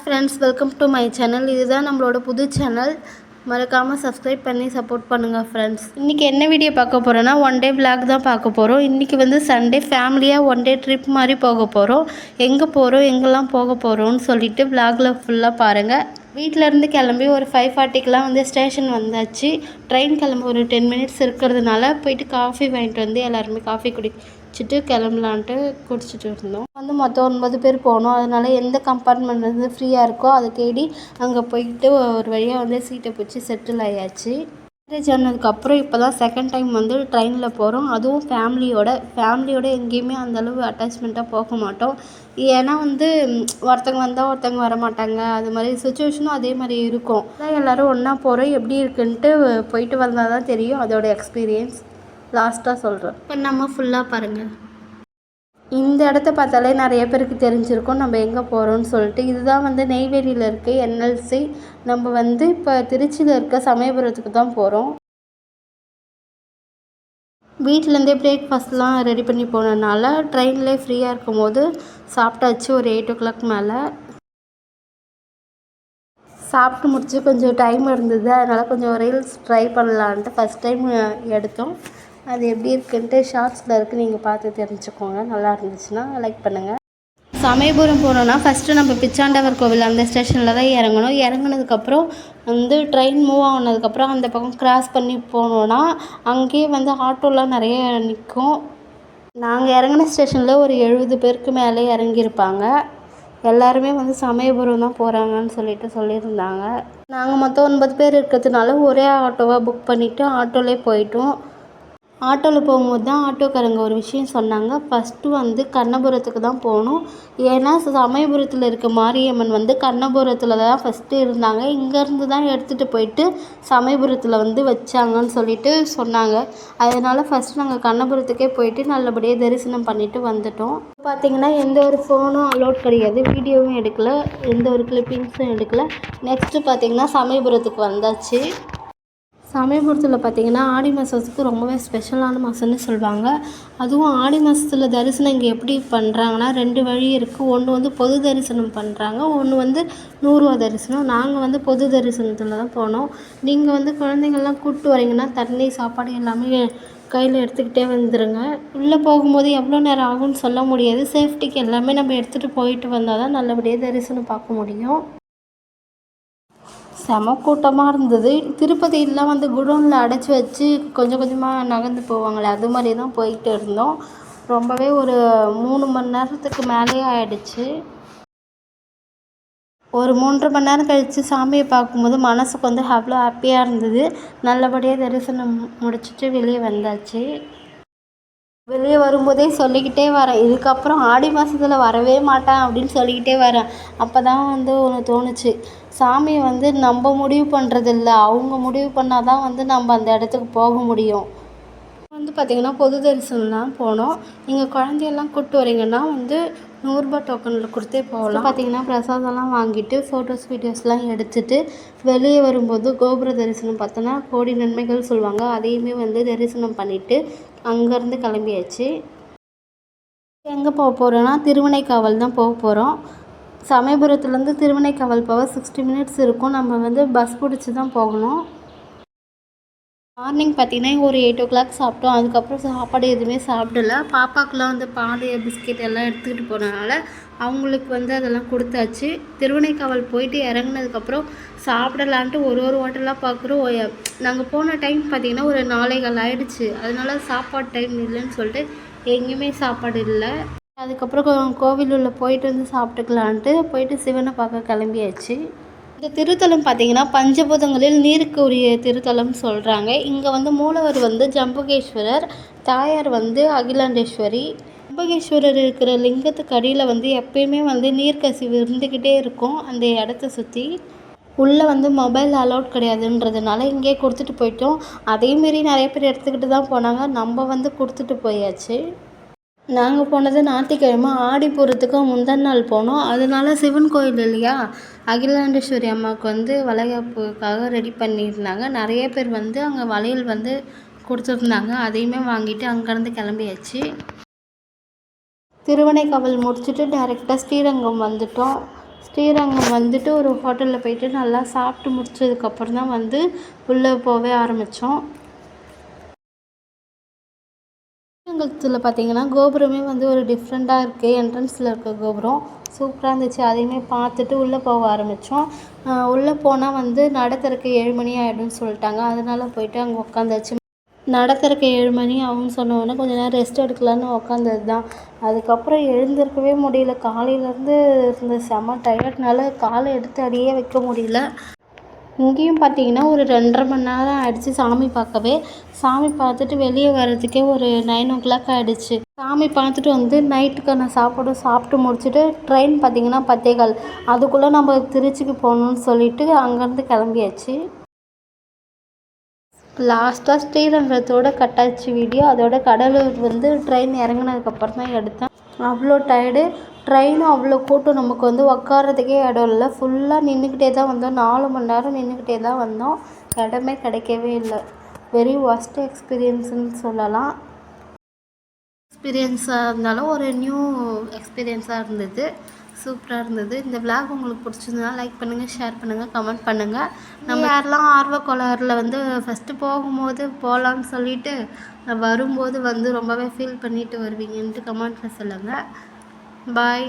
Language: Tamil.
Friends, welcome to my channel. இதுதான் நம்மளோட புது சேனல். மறக்காமல் சப்ஸ்கிரைப் பண்ணி சப்போர்ட் பண்ணுங்கள் ஃப்ரெண்ட்ஸ். இன்றைக்கி என்ன வீடியோ பார்க்க போகிறோன்னா, ஒன் டே விளாக் தான் பார்க்க போகிறோம். இன்றைக்கி வந்து சண்டே ஃபேமிலியாக ஒன் டே ட்ரிப் மாதிரி போக போகிறோம். எங்கே போகிறோம், எங்கெல்லாம் போக போகிறோம்னு சொல்லிட்டு விளாகில் ஃபுல்லாக பாருங்கள். வீட்டிலேருந்து கிளம்பி ஒரு 5:40க்கெலாம் வந்து ஸ்டேஷன் வந்தாச்சு. ட்ரெயின் கிளம்ப ஒரு 10 மினிட்ஸ் இருக்கிறதுனால போயிட்டு காஃபி வாங்கிட்டு வந்து எல்லாருமே காஃபி குடிச்சிட்டு கிளம்பலான்ட்டு குடிச்சிட்டு இருந்தோம். வந்து மொத்தம் 9 பேர் போனோம். அதனால எந்த கம்பார்ட்மெண்ட் வந்து ஃப்ரீயாக இருக்கோ அதை தேடி அங்கே போயிட்டு ஒரு வழியாக வந்து சீட்டை பிடிச்சி செட்டில் ஆயாச்சு. மேரேஜ் ஆனதுக்கப்புறம் இப்போ தான் செகண்ட் டைம் வந்து ட்ரெயினில் போகிறோம். அதுவும் ஃபேமிலியோட எங்கேயுமே அந்தளவு அட்டாச்மெண்ட்டாக போக மாட்டோம். ஏன்னா வந்து ஒருத்தங்க வந்தால் ஒருத்தங்க வரமாட்டாங்க. அது மாதிரி சுச்சுவேஷனும் அதே மாதிரி இருக்கும். அதான் எல்லோரும் ஒன்றா போகிறோம். எப்படி இருக்குன்ட்டு போயிட்டு வந்தால் தான் தெரியும் அதோட எக்ஸ்பீரியன்ஸ். லாஸ்ட்டாக சொல்கிறேன். இப்போ நம்ம ஃபுல்லாக பாருங்கள். இந்த இடத்த பார்த்தாலே நிறைய பேருக்கு தெரிஞ்சிருக்கும் நம்ம எங்கே போகிறோம்னு சொல்லிட்டு. இதுதான் வந்து நெய்வேலியில் இருக்குது என்எல்சி. நம்ம வந்து இப்போ திருச்சியில் இருக்க சமயபுரத்துக்கு தான் போகிறோம். வீட்டிலேருந்தே பிரேக்ஃபாஸ்ட்லாம் ரெடி பண்ணி போனதுனால ட்ரெயின்லேயே ஃப்ரீயாக இருக்கும் போது சாப்பிட்டாச்சு. ஒரு 8 o'clock மேலே சாப்பிட்டு முடிச்சு கொஞ்சம் டைம் இருந்தது. அதனால் கொஞ்சம் ரீல்ஸ் ட்ரை பண்ணலான்ட்டு ஃபஸ்ட் டைம் எடுத்தோம். அது எப்படி இருக்குன்ட்டு ஷார்ட்ஸில் இருக்குது, நீங்கள் பார்த்து தெரிஞ்சுக்கோங்க. நல்லா இருந்துச்சுன்னா லைக் பண்ணுங்கள். சமயபுரம் போனோன்னா ஃபஸ்ட்டு நம்ம பிச்சாண்டவர் கோவில் அந்த ஸ்டேஷனில் தான் இறங்கணும். இறங்குனதுக்கப்புறம் வந்து ட்ரெயின் மூவ் ஆனதுக்கப்புறம் அந்த பக்கம் கிராஸ் பண்ணி போனோன்னா அங்கேயே வந்து ஆட்டோலாம் நிறைய நிற்கும். நாங்கள் இறங்கின ஸ்டேஷனில் ஒரு 70 பேருக்கு மேலே இறங்கியிருப்பாங்க. எல்லாருமே வந்து சமயபுரம் தான் போகிறாங்கன்னு சொல்லியிருந்தாங்க. நாங்கள் மொத்தம் 9 பேர் இருக்கிறதுனால ஒரே ஆட்டோவாக புக் பண்ணிவிட்டு ஆட்டோலே போயிட்டோம். ஆட்டோவில் போகும்போது தான் ஆட்டோக்காரங்க ஒரு விஷயம் சொன்னாங்க. ஃபஸ்ட்டு வந்து கண்ணபுரத்துக்கு தான் போகணும். ஏன்னா சமயபுரத்தில் இருக்க மாரியம்மன் வந்து கண்ணபுரத்தில் தான் ஃபஸ்ட்டு இருந்தாங்க. இங்கேருந்து தான் எடுத்துகிட்டு போயிட்டு சமயபுரத்தில் வந்து வச்சாங்கன்னு சொல்லிட்டு சொன்னாங்க. அதனால் ஃபஸ்ட்டு நாங்கள் கண்ணபுரத்துக்கே போயிட்டு நல்லபடியாக தரிசனம் பண்ணிவிட்டு வந்துட்டோம். பார்த்திங்கன்னா எந்த ஒரு ஃபோனும் அலோட் கிடையாது. வீடியோவும் எடுக்கலை, எந்த ஒரு கிளிப்பிங்ஸும் எடுக்கலை. நெக்ஸ்ட்டு பார்த்திங்கன்னா சமயபுரத்துக்கு வந்தாச்சு. சமயபுரத்தில் பார்த்திங்கன்னா ஆடி மாதத்துக்கு ரொம்பவே ஸ்பெஷலான மாதம்னு சொல்லுவாங்க. அதுவும் ஆடி மாதத்தில் தரிசனம் இங்கே எப்படி பண்ணுறாங்கன்னா 2 வழி இருக்குது. ஒன்று வந்து பொது தரிசனம் பண்ணுறாங்க, ஒன்று வந்து 100 ரூபா தரிசனம். நாங்கள் வந்து பொது தரிசனத்தில் தான் போனோம். நீங்கள் வந்து குழந்தைங்கள்லாம் கூப்பிட்டு வரீங்கன்னா தண்ணி சாப்பாடு எல்லாமே கையில் எடுத்துக்கிட்டே வந்துடுங்க. உள்ளே போகும்போது எவ்வளோ நேரம் ஆகும்னு சொல்ல முடியாது. சேஃப்டிக்கு எல்லாமே நம்ம எடுத்துகிட்டு போயிட்டு வந்தால் தான் நல்லபடியாக தரிசனம் பார்க்க முடியும். செம கூட்டமாக இருந்தது. திருப்பதியெலாம் வந்து குடோனில் அடைச்சி வச்சு கொஞ்சம் கொஞ்சமாக நகர்ந்து போவாங்களே, அது மாதிரி தான் போயிட்டு இருந்தோம். ரொம்பவே ஒரு 3 மணி நேரத்துக்கு மேலேயே ஆகிடுச்சு. ஒரு 3.5 மணி நேரம் கழித்து சாமியை பார்க்கும்போது மனசுக்கு வந்து அவ்வளோ ஹாப்பியாக இருந்தது. நல்லபடியாக தரிசனம் முடிச்சுட்டு வெளியே வந்தாச்சு. வெளியே வரும்போதே சொல்லிக்கிட்டே வரேன், இதுக்கப்புறம் ஆடி மாதத்தில் வரவே மாட்டேன் அப்படின்னு சொல்லிக்கிட்டே வரேன். அப்போ தான் வந்து ஒன்று தோணுச்சு, சாமியை வந்து நம்ம முடிவு பண்ணுறதில்ல, அவங்க முடிவு பண்ணால் தான் வந்து நம்ம அந்த இடத்துக்கு போக முடியும். வந்து பார்த்திங்கன்னா பொது தரிசனம் தான் போனோம். நீங்கள் குழந்தையெல்லாம் கூப்பிட்டு வரீங்கன்னா வந்து 100 ரூபா டோக்கனில் கொடுத்தே போகலாம். பார்த்திங்கன்னா பிரசாதம்லாம் வாங்கிட்டு ஃபோட்டோஸ் வீடியோஸ்லாம் எடுத்துகிட்டு வெளியே வரும்போது கோபுர தரிசனம் பார்த்தோன்னா கோடி நன்மைகள் சொல்லுவாங்க. அதையுமே வந்து தரிசனம் பண்ணிவிட்டு அங்கேருந்து கிளம்பியாச்சு. எங்கே போக போகிறோன்னா திருவனைக்காவல் தான் போக போகிறோம். சமயபுரத்துலேருந்து திருவனைக்காவல் போக 60 மினிட்ஸ் இருக்கும். நம்ம வந்து பஸ் பிடிச்சி தான் போகணும். மார்னிங் பார்த்திங்கன்னா ஒரு 8 o'clock சாப்பிட்டோம். அதுக்கப்புறம் சாப்பாடு எதுவுமே சாப்பிடல. பாப்பாக்கெலாம் வந்து பால் பிஸ்கெட் எல்லாம் எடுத்துக்கிட்டு போனதுனால அவங்களுக்கு வந்து அதெல்லாம் கொடுத்தாச்சு. திருவனைக்காவல் போயிட்டு இறங்குனதுக்கப்புறம் சாப்பிடலான்ட்டு ஒரு ஹோட்டலாக பார்க்குறோம். நாங்கள் போன டைம் பார்த்திங்கன்னா ஒரு 4:15 ஆகிடுச்சு. அதனால சாப்பாடு டைம் இல்லைன்னு சொல்லிட்டு எங்கேயுமே சாப்பாடு இல்லை. அதுக்கப்புறம் கோவில் உள்ள போயிட்டு வந்து சாப்பிட்டுக்கலான்ட்டு போயிட்டு சிவனை பார்க்க கிளம்பியாச்சு. இந்த திருத்தலம் பார்த்திங்கன்னா பஞ்சபூதங்களில் நீருக்கு உரிய திருத்தலம் சொல்கிறாங்க. இங்கே வந்து மூலவர் வந்து ஜம்புகேஸ்வரர், தாயார் வந்து அகிலாண்டேஸ்வரி. ஜம்புகேஸ்வரர் இருக்கிற லிங்கத்துக்கு அடியில் வந்து எப்பயுமே வந்து நீர்க்கசிவு இருந்துக்கிட்டே இருக்கும். அந்த இடத்த சுற்றி உள்ளே வந்து மொபைல் அலோட் கிடையாதுன்றதுனால இங்கே கொடுத்துட்டு போயிட்டோம். அதேமாரி நிறைய பேர் எடுத்துக்கிட்டு தான் போனாங்க. நம்ம வந்து கொடுத்துட்டு போயாச்சு. நாங்கள் போனது ஞாயிற்றுக்கிழமை. ஆடிப்பூரத்துக்கு முந்தின நாள் போனோம். அதனால சிவன் கோயில் இல்லையா, அகிலாண்டேஸ்வரி அம்மாவுக்கு வந்து வளைகாப்புக்காக ரெடி பண்ணியிருந்தாங்க. நிறைய பேர் வந்து அங்கே வளையல் வந்து கொடுத்துருந்தாங்க. அதையுமே வாங்கிட்டு அங்கேருந்து கிளம்பியாச்சு. திருவனைக்காவல் முடிச்சுட்டு டைரெக்டாக ஸ்ரீரங்கம் வந்துட்டோம். ஸ்ரீரங்கம் வந்துட்டு ஒரு ஹோட்டலில் போயிட்டு நல்லா சாப்பிட்டு முடிச்சதுக்கப்புறம் தான் வந்து உள்ளே போகவே ஆரம்பித்தோம். ஸ்ரீரங்கத்தில் பார்த்தீங்கன்னா கோபுரமே வந்து ஒரு டிஃப்ரெண்ட்டாக இருக்குது. என்ட்ரன்ஸில் இருக்க கோபுரம் சூப்பராக இருந்துச்சு. அதையுமே பார்த்துட்டு உள்ளே போக ஆரம்பித்தோம். உள்ளே போனால் வந்து நடை திறக்க 7 மணி ஆகிடும்னு சொல்லிட்டாங்க. அதனால் போயிட்டு அங்கே உட்காந்தாச்சு. நடை திறக்க 7 மணி ஆகும்னு சொன்ன உடனே கொஞ்ச நேரம் ரெஸ்ட் எடுக்கலான்னு உட்காந்தது தான். அதுக்கப்புறம் எழுந்திருக்கவே முடியல. காலையிலேருந்து இருந்த செம டயர்ட்னால காலை எடுத்து அடியே வைக்க முடியல. இங்கேயும் பார்த்தீங்கன்னா ஒரு 2.5 மணி நேரம் ஆயிடுச்சு சாமி பார்க்கவே. சாமி பார்த்துட்டு வெளியே வர்றதுக்கே ஒரு 9:00 ஆகிடுச்சு. சாமி பார்த்துட்டு வந்து நைட்டுக்கான சாப்பாடும் சாப்பிட்டு முடிச்சுட்டு ட்ரெயின் பார்த்தீங்கன்னா 10:15. அதுக்குள்ளே நம்ம திருச்சிக்கு போகணுன்னு சொல்லிட்டு அங்கேருந்து கிளம்பியாச்சு. லாஸ்ட்டாக ஸ்ரீரங்கத்தோட கட்டாச்சு வீடியோ. அதோட கடலூர் வந்து ட்ரெயின் இறங்குனதுக்கப்புறம் தான் எடுத்தேன். அவ்வளோ டயர்டு. ட்ரெயினும் அவ்வளோ கூட்டம். நமக்கு வந்து உட்காரத்துக்கே இடம் இல்லை. ஃபுல்லாக நின்றுக்கிட்டே தான் வந்தோம். 4 மணி நேரம் நின்றுக்கிட்டே தான் வந்தோம். இடமே கிடைக்கவே இல்லை. வெரி ஒர்ஸ்ட் எக்ஸ்பீரியன்ஸுன்னு சொல்லலாம். எக்ஸ்பீரியன்ஸாக இருந்தாலும் ஒரு நியூ எக்ஸ்பீரியன்ஸாக இருந்தது. சூப்பராக இருந்தது. இந்த விளாக் உங்களுக்கு பிடிச்சிருந்ததுனா லைக் பண்ணுங்கள், ஷேர் பண்ணுங்கள், கமெண்ட் பண்ணுங்கள். நம்ம யாரெல்லாம் ஆர்வக்கோளாறில் வந்து ஃபஸ்ட்டு போகும்போது போகலான்னு சொல்லிவிட்டு வரும்போது வந்து ரொம்பவே ஃபீல் பண்ணிட்டு வருவீங்கன்ட்டு கமெண்ட்டில் சொல்லுங்கள். பாய்.